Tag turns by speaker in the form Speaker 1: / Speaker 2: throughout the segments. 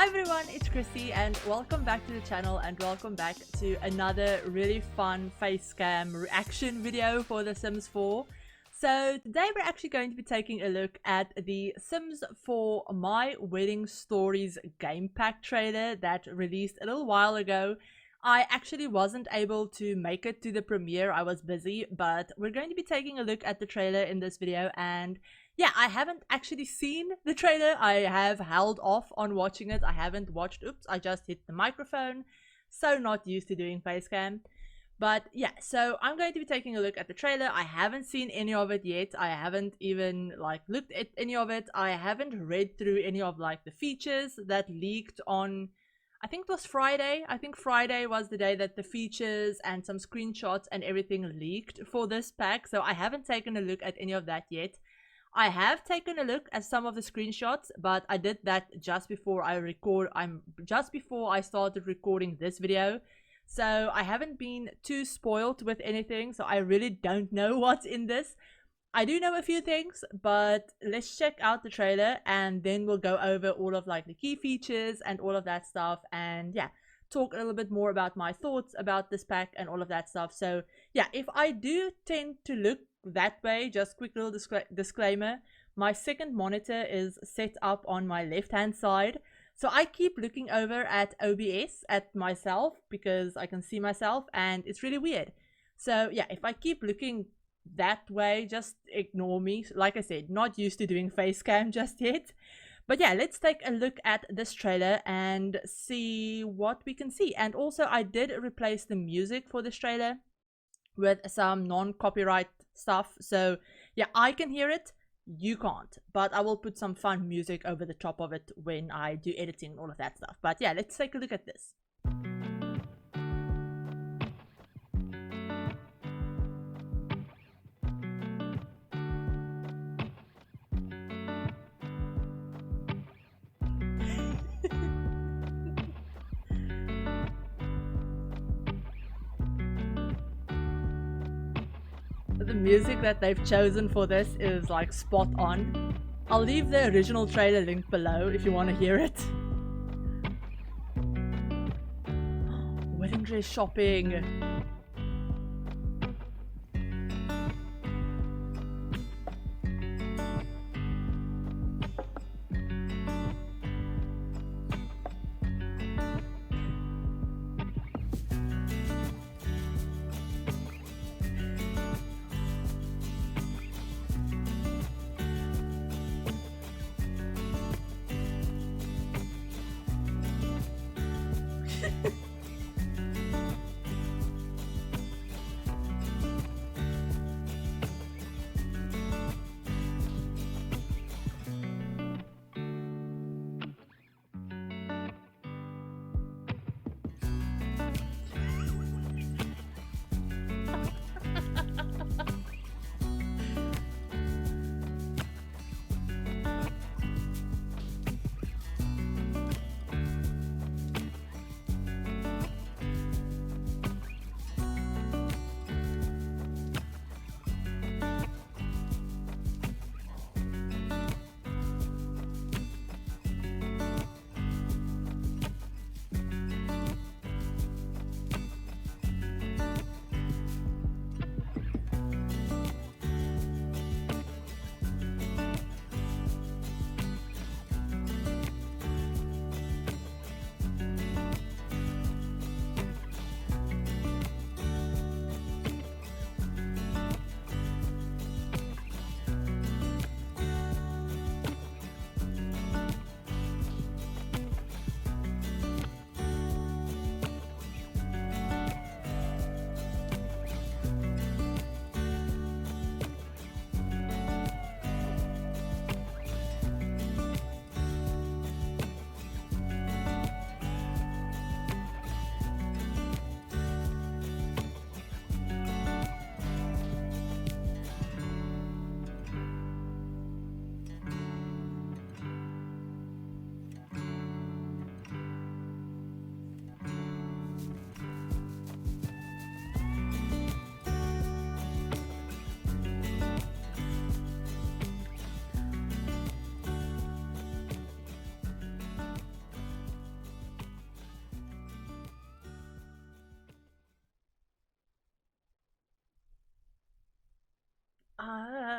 Speaker 1: everyone, it's Chrissie and welcome back to the channel and welcome back to another really fun face cam reaction video for The Sims 4. So today we're actually going to be taking a look at the Sims 4 My Wedding Stories game pack trailer that released a little while ago. I actually wasn't able to make it to the premiere, I was busy, but we're going to be taking a look at the trailer in this video. And yeah, I haven't actually seen the trailer. I have held off on watching it. I haven't watched. Oops, I just hit the microphone. So not used to doing face cam. But yeah, so I'm going to be taking a look at the trailer. I haven't seen any of it yet. I haven't even looked at any of it. I haven't read through any of the features that leaked on, I think it was Friday. I think Friday was the day that the features and some screenshots and everything leaked for this pack. So I haven't taken a look at any of that yet. I have taken a look at some of the screenshots, but I did that just before I started recording this video. So I haven't been too spoiled with anything, so I really don't know what's in this. I do know a few things, but let's check out the trailer and then we'll go over all of the key features and all of that stuff, and yeah, talk a little bit more about my thoughts about this pack and all of that stuff. So yeah, if I do tend to look that way, just quick little disclaimer, my second monitor is set up on my left hand side, so I keep looking over at OBS at myself because I can see myself and it's really weird. So yeah, if I keep looking that way, just ignore me. Like I said, not used to doing face cam just yet. But yeah, let's take a look at this trailer and see what we can see. And also I did replace the music for this trailer with some non-copyright stuff, so yeah, I can hear it, you can't, but I will put some fun music over the top of it when I do editing and all of that stuff. But yeah, let's take a look at this. The music that they've chosen for this is spot on. I'll leave the original trailer link below if you want to hear it. Wedding dress shopping.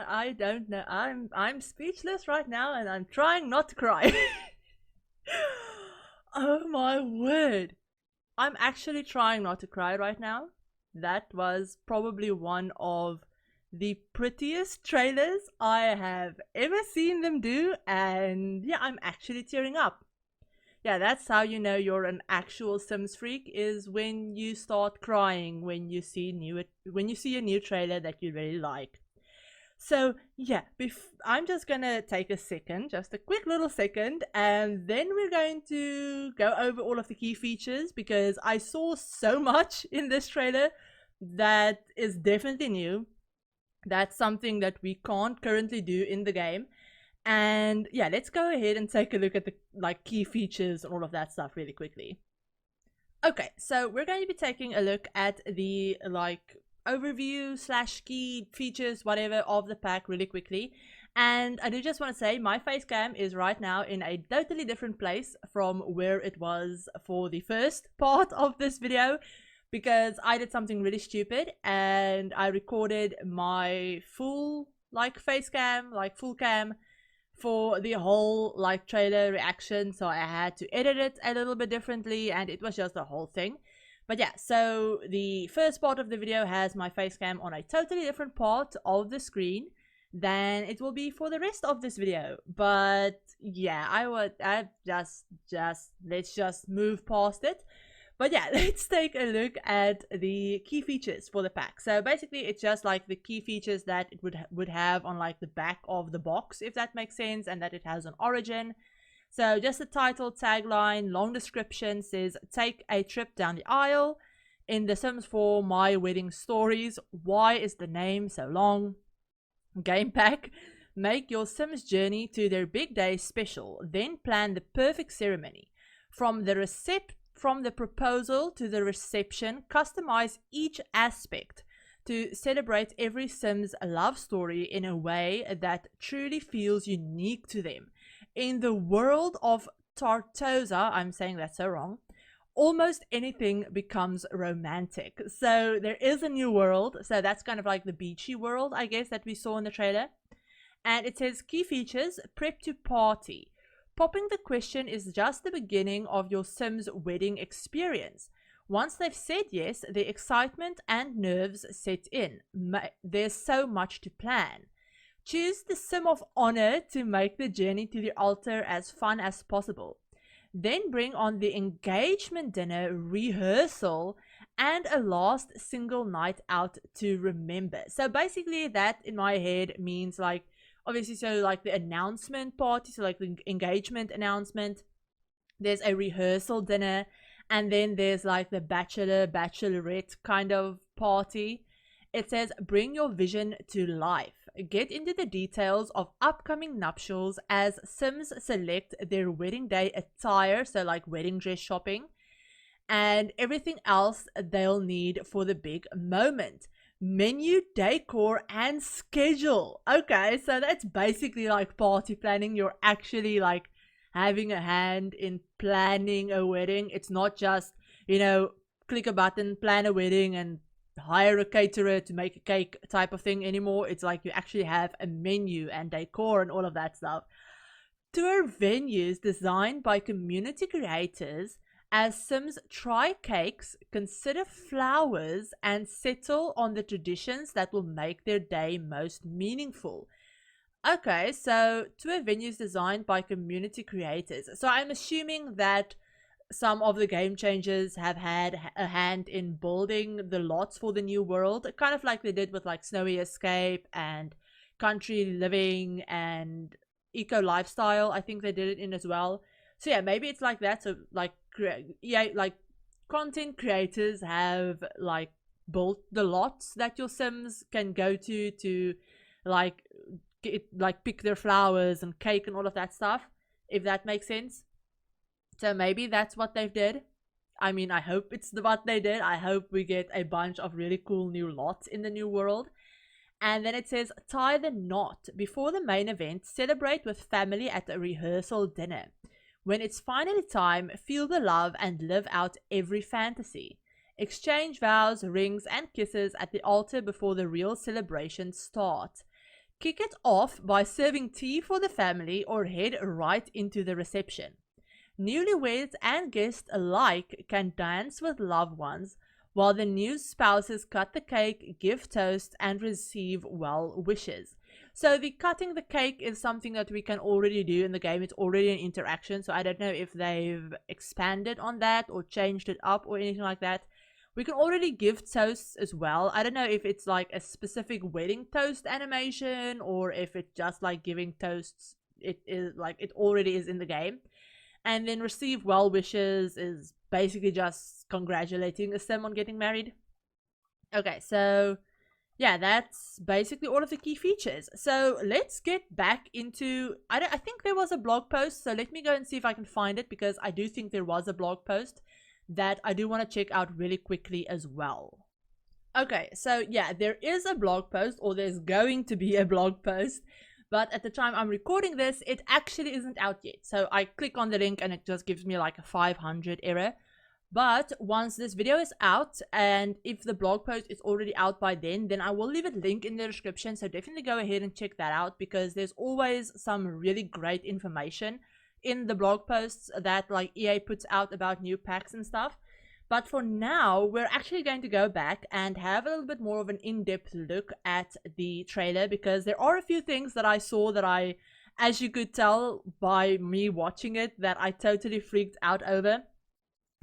Speaker 1: I don't know. I'm speechless right now, and I'm trying not to cry. Oh my word. I'm actually trying not to cry right now. That was probably one of the prettiest trailers I have ever seen them do, and yeah, I'm actually tearing up. Yeah, that's how you know you're an actual Sims freak, is when you start crying when you see a new trailer that you really like. So yeah, I'm just gonna take a second, just a quick little second, and then we're going to go over all of the key features, because I saw so much in this trailer that is definitely new. That's something that we can't currently do in the game. And yeah, let's go ahead and take a look at the key features and all of that stuff really quickly. Okay, so we're going to be taking a look at the overview slash key features, whatever, of the pack really quickly. And I do just want to say my face cam is right now in a totally different place from where it was for the first part of this video, because I did something really stupid and I recorded my full face cam, full cam, for the whole trailer reaction, so I had to edit it a little bit differently, and it was just the whole thing. But yeah, so the first part of the video has my face cam on a totally different part of the screen than it will be for the rest of this video. But yeah, let's just move past it. But yeah, let's take a look at the key features for the pack. So basically, it's just the key features that it would have on the back of the box, if that makes sense, and that it has an origin. So just the title, tagline, long description says, "Take a trip down the aisle in The Sims 4 My Wedding Stories. Why is the name so long?" Game pack. Make your Sims journey to their big day special. Then plan the perfect ceremony. From the proposal to the reception, customize each aspect to celebrate every Sim's love story in a way that truly feels unique to them. In the world of Tartosa, I'm saying that so wrong, almost anything becomes romantic. So there is a new world. So that's kind of the beachy world, I guess, that we saw in the trailer. And it says, key features, prep to party. Popping the question is just the beginning of your Sims wedding experience. Once they've said yes, the excitement and nerves set in. There's so much to plan. Choose the Sim of honor to make the journey to the altar as fun as possible. Then bring on the engagement dinner, rehearsal, and a last single night out to remember. So basically that in my head means obviously, so the announcement party, so the engagement announcement, there's a rehearsal dinner, and then there's the bachelorette kind of party. It says, bring your vision to life. Get into the details of upcoming nuptials as Sims select their wedding day attire, so wedding dress shopping, and everything else they'll need for the big moment. Menu, decor, and schedule. Okay, so that's basically party planning. You're actually having a hand in planning a wedding. It's not just, click a button, plan a wedding, and hire a caterer to make a cake type of thing anymore. It's you actually have a menu and decor and all of that stuff. Tour venues designed by community creators. As Sims try cakes, consider flowers, and settle on the traditions that will make their day most meaningful. Okay, so tour venues designed by community creators. So I'm assuming that some of the game changers have had a hand in building the lots for the new world, kind of like they did with Snowy Escape and Country Living and Eco Lifestyle. I think they did it in as well. So yeah, maybe it's that. So content creators have built the lots that your Sims can go to pick their flowers and cake and all of that stuff, if that makes sense. So maybe that's what they've did. I mean, I hope it's what they did. I hope we get a bunch of really cool new lots in the new world. And then it says, tie the knot. Before the main event, celebrate with family at a rehearsal dinner. When it's finally time, feel the love and live out every fantasy. Exchange vows, rings, and kisses at the altar before the real celebrations start. Kick it off by serving tea for the family or head right into the reception. Newlyweds and guests alike can dance with loved ones while the new spouses cut the cake, give toast, and receive well wishes. So the cutting the cake is something that we can already do in the game. It's already an interaction, so I don't know if they've expanded on that or changed it up or anything like that. We can already give toasts as well. I don't know if it's like a specific wedding toast animation or if it's just like giving toasts. It is like it already is in the game. And then receive well wishes is basically just congratulating a sim on getting married. Okay, so yeah, that's basically all of the key features. So let's get back into, I think there was a blog post, so let me go and see if I can find it, because I do think there was a blog post that I do want to check out really quickly as well. Okay, so yeah, there is a blog post, or there's going to be a blog post, but at the time I'm recording this, it actually isn't out yet. So I click on the link and it just gives me like a 500 error. But once this video is out, and if the blog post is already out by then I will leave a link in the description, so definitely go ahead and check that out, because there's always some really great information in the blog posts that like EA puts out about new packs and stuff. But for now, we're actually going to go back and have a little bit more of an in-depth look at the trailer, because there are a few things that I saw that I, as you could tell by me watching it, that I totally freaked out over.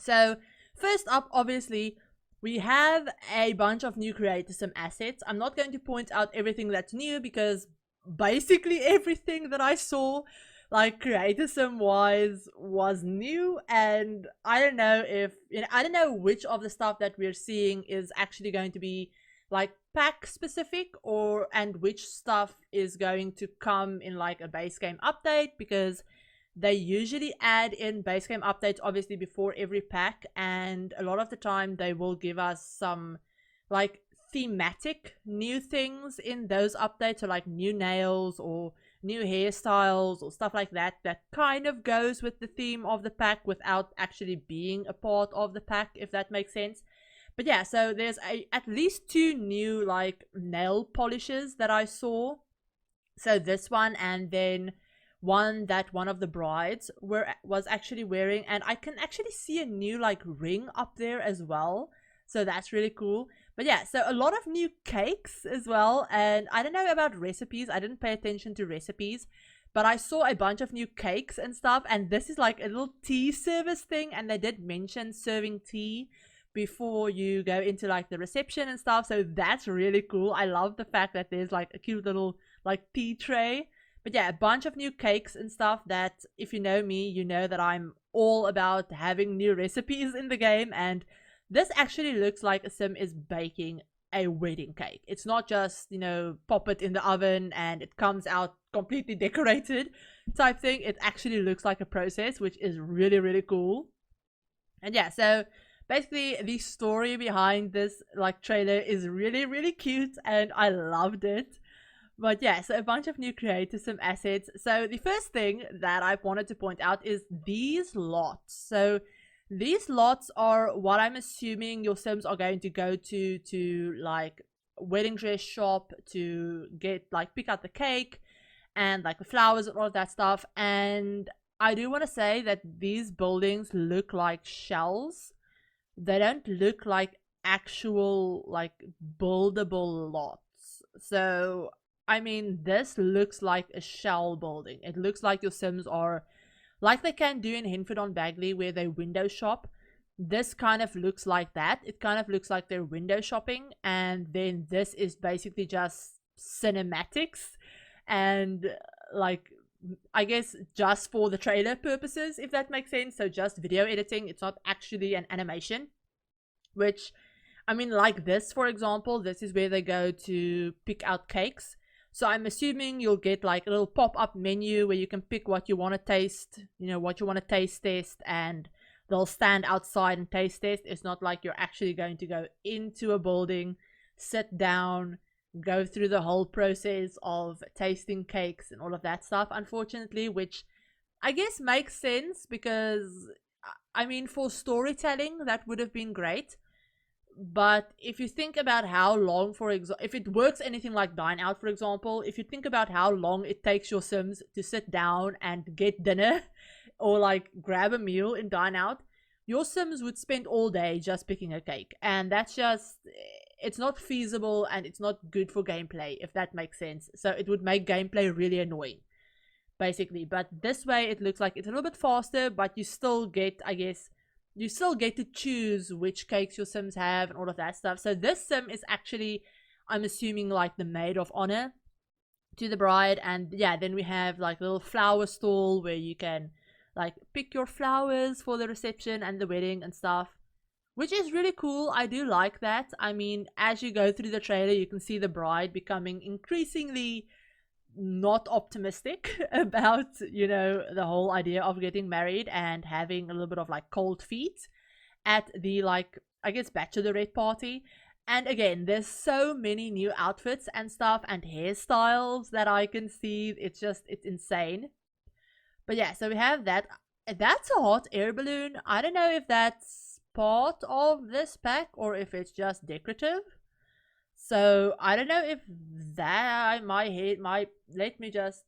Speaker 1: So first up, obviously, we have a bunch of new Creator Sim assets. I'm not going to point out everything that's new, because basically everything that I saw like Creator Sim wise was new, and I don't know if, you know, I don't know which of the stuff that we're seeing is actually going to be like pack specific, or and which stuff is going to come in like a base game update, because they usually add in base game updates obviously before every pack, and a lot of the time they will give us some like thematic new things in those updates, or like new nails or new hairstyles or stuff like that, that kind of goes with the theme of the pack without actually being a part of the pack, if that makes sense. But yeah, so there's at least 2 new like nail polishes that I saw. So this one, and then one that one of the brides was actually wearing, and I can actually see a new like ring up there as well, so that's really cool. But yeah, so a lot of new cakes as well, and I don't know about recipes, I didn't pay attention to recipes, but I saw a bunch of new cakes and stuff, and this is like a little tea service thing, and they did mention serving tea before you go into like the reception and stuff, so that's really cool. I love the fact that there's like a cute little like tea tray. But yeah, a bunch of new cakes and stuff that, if you know me, you know that I'm all about having new recipes in the game, and this actually looks like a sim is baking a wedding cake. It's not just, you know, pop it in the oven and it comes out completely decorated type thing. It actually looks like a process, which is really, really cool. And yeah, so basically the story behind this like trailer is really, really cute, and I loved it. But yeah, so a bunch of new Creator Sim assets. So the first thing that I wanted to point out is these lots. So these lots are what I'm assuming your Sims are going to go to like wedding dress shop to get like pick out the cake and like the flowers and all of that stuff. And I do want to say that these buildings look like shells. They don't look like actual like buildable lots. So I mean, this looks like a shell building. It looks like your Sims are, like they can do in Henford on Bagley, where they window shop. This kind of looks like that. It kind of looks like they're window shopping, and then this is basically just cinematics, and like, I guess just for the trailer purposes, if that makes sense. So just video editing. It's not actually an animation, which, I mean, like this, for example, this is where they go to pick out cakes. So I'm assuming you'll get like a little pop-up menu where you can pick what you want to taste, you know, what you want to taste test, and they'll stand outside and taste test. It's not like you're actually going to go into a building, sit down, go through the whole process of tasting cakes and all of that stuff, unfortunately, which I guess makes sense, because I mean, for storytelling that would have been great. But if you think about how long, for example, if it works anything like Dine Out, for example, if you think about how long it takes your Sims to sit down and get dinner or like grab a meal in Dine Out, your Sims would spend all day just picking a cake. And that's just, it's not feasible and it's not good for gameplay, if that makes sense. So it would make gameplay really annoying, basically. But this way it looks like it's a little bit faster, but you still get, I guess, you still get to choose which cakes your Sims have and all of that stuff. So this Sim is actually, I'm assuming, like the maid of honor to the bride. And yeah, then we have like a little flower stall where you can like pick your flowers for the reception and the wedding and stuff, which is really cool. I do like that. I mean, as you go through the trailer, you can see the bride becoming increasingly not optimistic about, you know, the whole idea of getting married and having a little bit of like cold feet at the, like, I guess, bachelorette party. And again, there's so many new outfits and stuff and hairstyles that I can see. It's just, it's insane. But yeah, so we have that. That's a hot air balloon. I don't know if that's part of this pack or if it's just decorative. So I don't know if that my head my let me just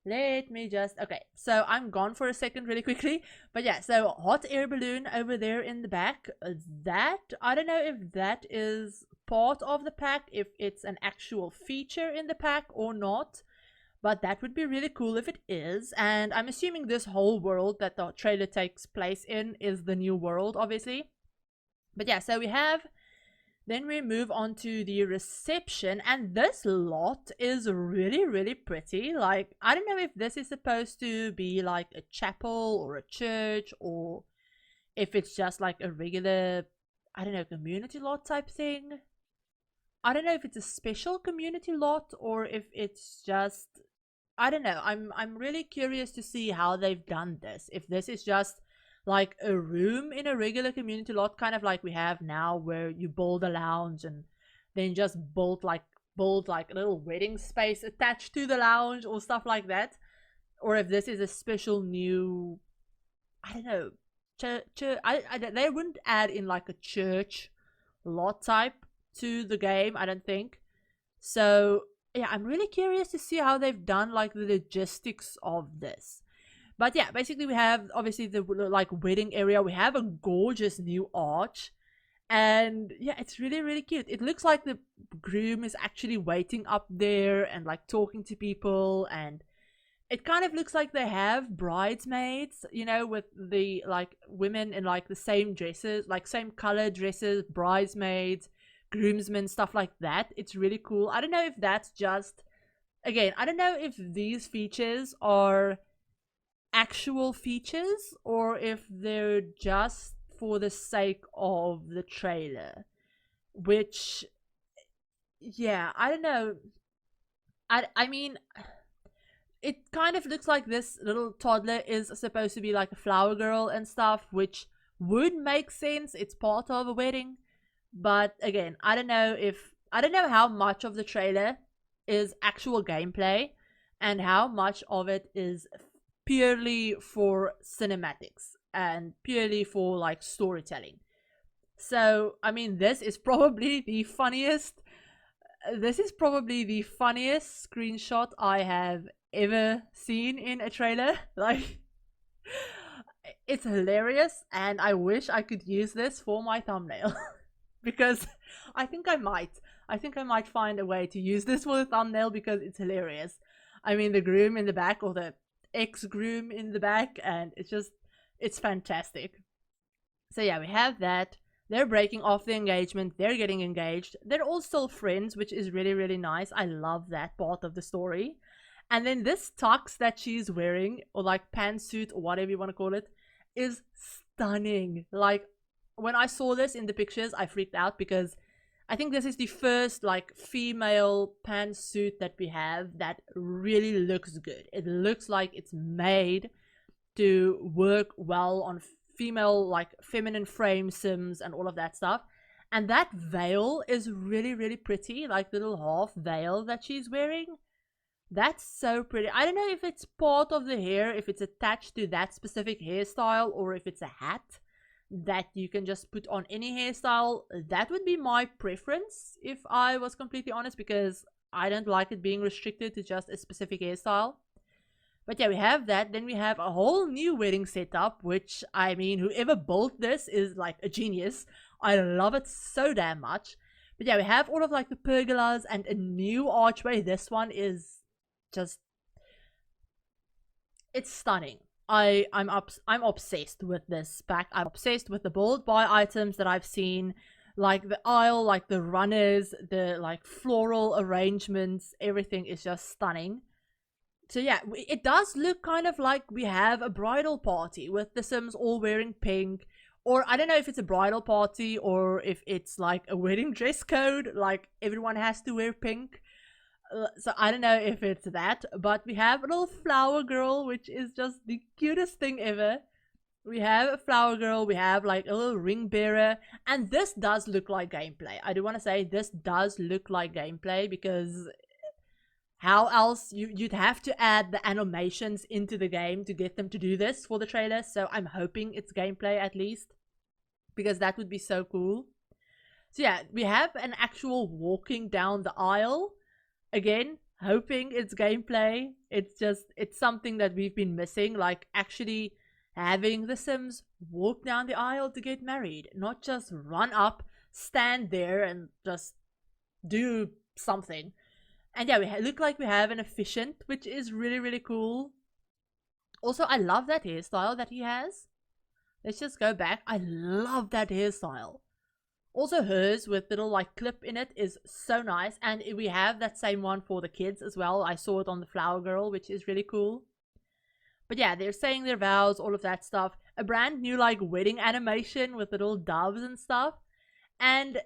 Speaker 1: okay, so I'm gone for a second really quickly. But yeah, so hot air balloon over there in the back, that I don't know if that is part of the pack, if it's an actual feature in the pack or not, but that would be really cool if it is. And I'm assuming this whole world that the trailer takes place in is the new world, obviously. But yeah, so we have, then we move on to the reception, and this lot is really pretty. Like, I don't know if this is supposed to be like a chapel or a church, or if it's just like a regular, I don't know, community lot type thing. I don't know if it's a special community lot or if it's just, I don't know. I'm really curious to see how they've done this. If this is just like a room in a regular community lot, kind of like we have now, where you build a lounge and then just build like a little wedding space attached to the lounge or stuff like that, or if this is a special new, I don't know, they wouldn't add in like a church lot type to the game, I don't think. So yeah, I'm really curious to see how they've done like the logistics of this. But yeah, basically we have obviously the like wedding area. We have a gorgeous new arch, and yeah, it's really cute. It looks like the groom is actually waiting up there and like talking to people, and it kind of looks like they have bridesmaids, you know, with the like women in like the same dresses, like same color dresses, bridesmaids, groomsmen, stuff like that. It's really cool. I don't know if that's just, again, I don't know if these features are actual features or if they're just for the sake of the trailer, which, yeah, I don't know. I mean, it kind of looks like this little toddler is supposed to be like a flower girl and stuff, which would make sense. It's part of a wedding. But again, I don't know how much of the trailer is actual gameplay and how much of it is purely for cinematics and purely for like storytelling. So I mean, this is probably the funniest screenshot I have ever seen in a trailer. Like, it's hilarious, and I wish I could use this for my thumbnail. Because I think I might find a way to use this for the thumbnail because it's hilarious. I mean, the groom in the back, or the ex-groom in the back, and it's fantastic. So yeah, we have that. They're breaking off the engagement, they're getting engaged, they're all still friends, which is really nice. I love that part of the story. And then this tux that she's wearing, or like pantsuit or whatever you want to call it, is stunning. Like, when I saw this in the pictures, I freaked out because I think this is the first like female pantsuit that we have that really looks good. It looks like it's made to work well on female, like feminine frame Sims and all of that stuff. And that veil is really pretty, like the little half veil that she's wearing. That's so pretty. I don't know if it's part of the hair, if it's attached to that specific hairstyle, or if it's a hat that you can just put on any hairstyle. That would be my preference if I was completely honest, because I don't like it being restricted to just a specific hairstyle. But yeah, we have that. Then we have a whole new wedding setup, which, I mean, whoever built this is like a genius. I love it so damn much. But yeah, we have all of like the pergolas and a new archway. This one is just, it's stunning. I'm obsessed with this pack. I'm obsessed with the build buy items that I've seen, like the aisle, like the runners, the like floral arrangements. Everything is just stunning. So yeah, it does look kind of like we have a bridal party with the Sims all wearing pink. Or I don't know if it's a bridal party or if it's like a wedding dress code, like everyone has to wear pink. So I don't know if it's that, but we have a little flower girl, which is just the cutest thing ever. We have a flower girl, we have like a little ring bearer, and this does look like gameplay. I do want to say this does look like gameplay, because how else you'd have to add the animations into the game to get them to do this for the trailer. So I'm hoping it's gameplay at least, because that would be so cool. So yeah, we have an actual walking down the aisle. Again, hoping it's gameplay. It's something that we've been missing, like actually having the Sims walk down the aisle to get married, not just run up, stand there and just do something. And yeah, we look like we have an efficient, which is really, really cool. Also, I love that hairstyle that he has. Let's just go back. I love that hairstyle. Also, hers with little like clip in it is so nice. And we have that same one for the kids as well. I saw it on the flower girl, which is really cool. But yeah, they're saying their vows, all of that stuff. A brand new like wedding animation with little doves and stuff. And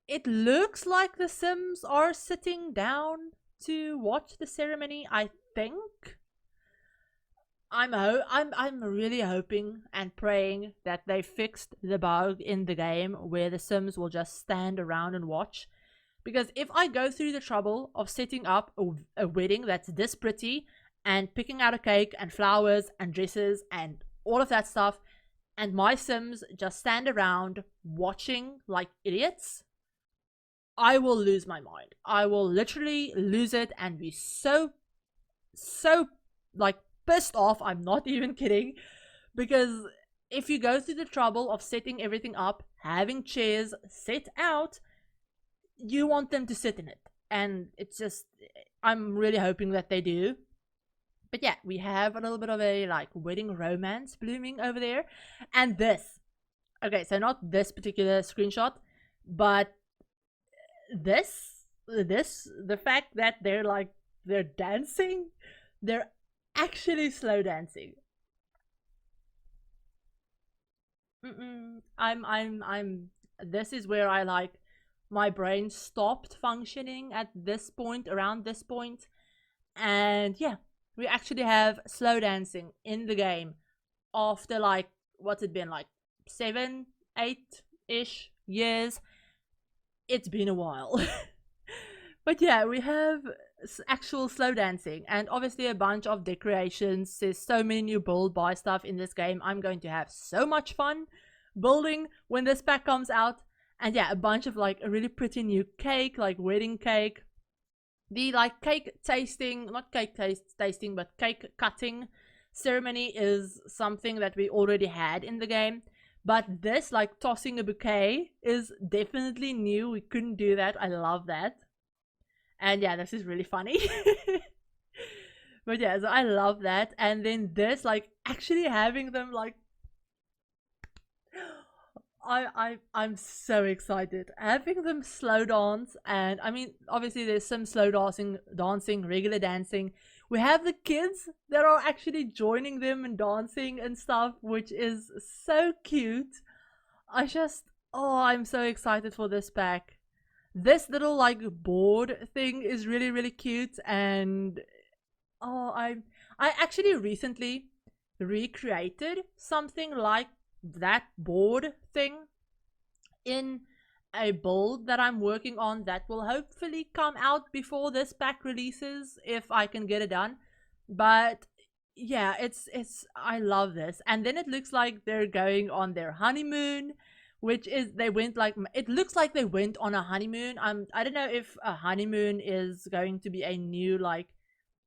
Speaker 1: it looks like the Sims are sitting down to watch the ceremony, I think. I'm really hoping and praying that they fixed the bug in the game where the Sims will just stand around and watch. Because if I go through the trouble of setting up a wedding that's this pretty and picking out a cake and flowers and dresses and all of that stuff, and my Sims just stand around watching like idiots, I will lose my mind. I will literally lose it and be so like pissed off. I'm not even kidding. Because if you go through the trouble of setting everything up, having chairs set out, you want them to sit in it. And it's just, I'm really hoping that they do. But yeah, we have a little bit of a like wedding romance blooming over there. And this, okay, so not this particular screenshot, but the fact that they're dancing, they're actually slow dancing. I'm this is where I like, my brain stopped functioning at this point, around this point. And yeah, we actually have slow dancing in the game after like, what's it been, like 7, 8-ish years. It's been a while. But yeah, we have actual slow dancing and obviously a bunch of decorations. There's so many new build buy stuff in this game. I'm going to have so much fun building when this pack comes out. And yeah, a bunch of like a really pretty new cake, like wedding cake. The like cake tasting, not cake tasting, but cake cutting ceremony is something that we already had in the game. But this, like tossing a bouquet, is definitely new. We couldn't do that. I love that. And yeah, this is really funny. But yeah, so I love that. And then this, like actually having them like, I'm so excited. Having them slow dance, and I mean obviously there's some slow dancing, regular dancing. We have the kids that are actually joining them and dancing and stuff, which is so cute. I'm so excited for this pack. This little like board thing is really, really cute. And I actually recently recreated something like that board thing in a build that I'm working on that will hopefully come out before this pack releases, if I can get it done. But yeah, it's I love this. And then it looks like they're going on their honeymoon, which is they went like it looks like they went on a honeymoon. I don't know if a honeymoon is going to be a new like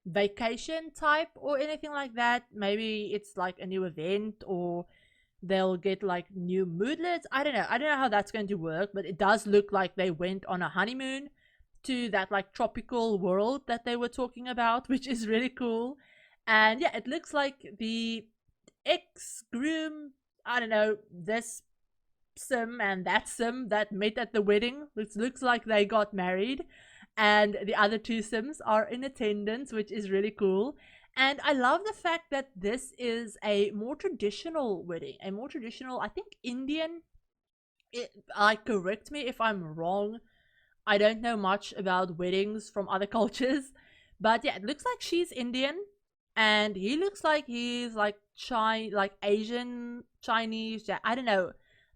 Speaker 1: vacation type or anything like that. Maybe it's like a new event, or they'll get like new moodlets. I don't know how that's going to work, but it does look like they went on a honeymoon to that like tropical world that they were talking about, which is really cool. And yeah, it looks like the ex groom, I don't know, this sim and that sim that met at the wedding, which looks like they got married, and the other two sims are in attendance, which is really cool. And I love the fact that this is a more traditional wedding, a more traditional, I think, Indian. Correct me if I'm wrong. I don't know much about weddings from other cultures, but yeah, it looks like she's Indian, and he looks like he's like like Asian, Chinese. Yeah, I don't know.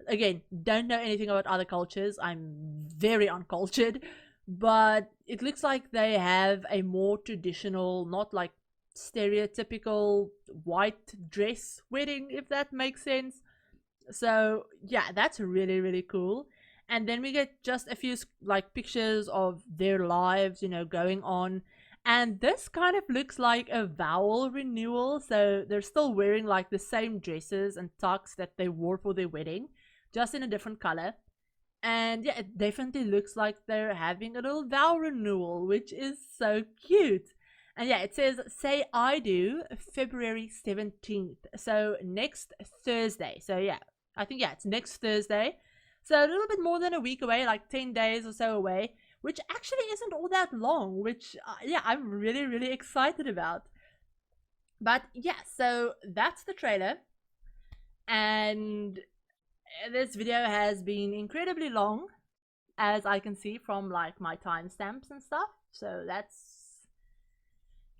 Speaker 1: Again, don't know anything about other cultures. I'm very uncultured, but it looks like they have a more traditional, not like stereotypical white dress wedding, if that makes sense. So yeah, that's really really cool. And then we get just a few like pictures of their lives, you know, going on. And this kind of looks like a vowel renewal, so they're still wearing like the same dresses and tux that they wore for their wedding, just in a different color. And yeah, it definitely looks like they're having a little vow renewal, which is so cute. And yeah, it says, say I do, February 17th. So next Thursday. So yeah, I think, yeah, it's next Thursday. So a little bit more than a week away, like 10 days or so away, which actually isn't all that long, which, yeah, I'm really, really excited about. But yeah, so that's the trailer. And this video has been incredibly long, as I can see from like my timestamps and stuff. So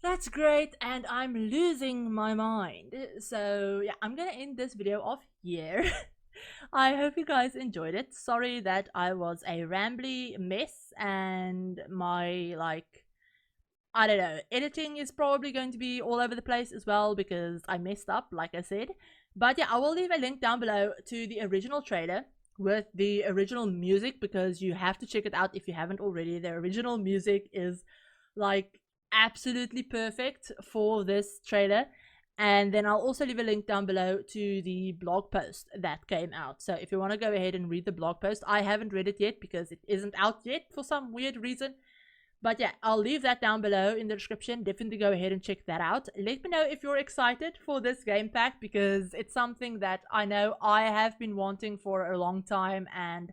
Speaker 1: that's great, and I'm losing my mind. So yeah, I'm gonna end this video off here. I hope you guys enjoyed it. Sorry that I was a rambly mess, and my like, I don't know, editing is probably going to be all over the place as well because I messed up, like I said. But yeah, I will leave a link down below to the original trailer with the original music, because you have to check it out if you haven't already. The original music is like absolutely perfect for this trailer. And then I'll also leave a link down below to the blog post that came out. So if you want to go ahead and read the blog post, I haven't read it yet because it isn't out yet for some weird reason. But yeah, I'll leave that down below in the description. Definitely go ahead and check that out. Let me know if you're excited for this game pack, because it's something that I know I have been wanting for a long time, and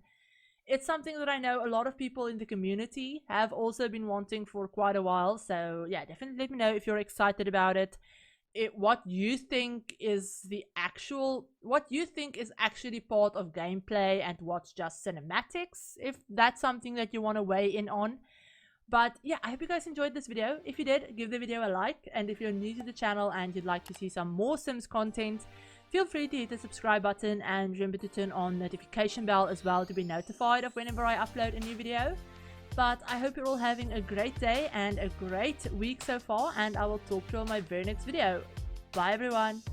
Speaker 1: it's something that I know a lot of people in the community have also been wanting for quite a while. So yeah, definitely let me know if you're excited about it. What you think is actually part of gameplay and what's just cinematics, if that's something that you want to weigh in on. But yeah, I hope you guys enjoyed this video. If you did, give the video a like, and if you're new to the channel and you'd like to see some more Sims content, feel free to hit the subscribe button, and remember to turn on notification bell as well to be notified of whenever I upload a new video. But I hope you're all having a great day and a great week so far, and I will talk to you on my very next video. Bye everyone!